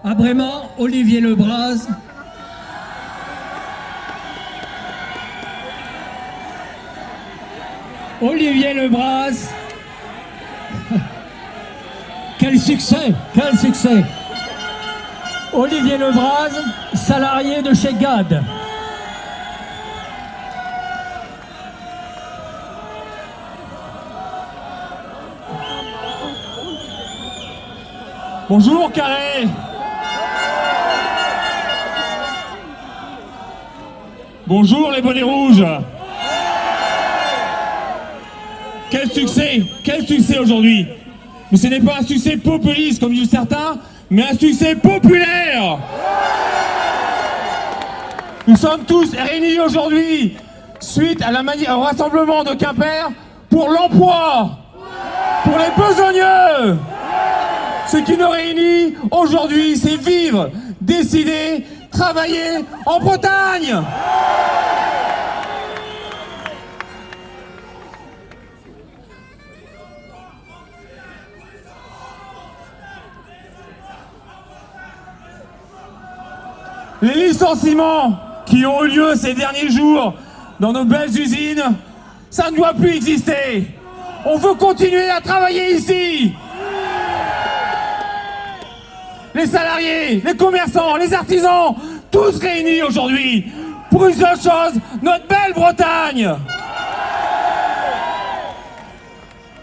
À Brément, Olivier Lebras. Olivier Lebras. Quel succès, quel succès. Olivier Lebras, salarié de chez GAD. Bonjour Carré. Bonjour les bonnets rouges. Quel succès aujourd'hui. Mais ce n'est pas un succès populiste comme disent certains, mais un succès populaire. Nous sommes tous réunis aujourd'hui suite à au rassemblement de Quimper pour l'emploi, pour les besogneux. Ce qui nous réunit aujourd'hui, c'est vivre, décider, travailler en Bretagne. Les licenciements qui ont eu lieu ces derniers jours dans nos belles usines, ça ne doit plus exister. On veut continuer à travailler ici. Les salariés, les commerçants, les artisans, tous réunis aujourd'hui pour une seule chose, notre belle Bretagne.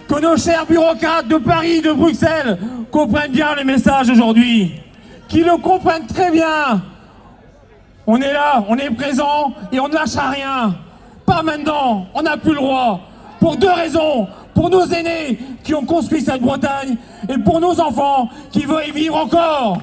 Que nos chers bureaucrates de Paris, de Bruxelles comprennent bien le message aujourd'hui, qu'ils le comprennent très bien. On est là, on est présent et on ne lâchera rien. Pas maintenant, on n'a plus le droit. Pour deux raisons. Pour nos aînés qui ont construit cette Bretagne et pour nos enfants qui veulent y vivre encore.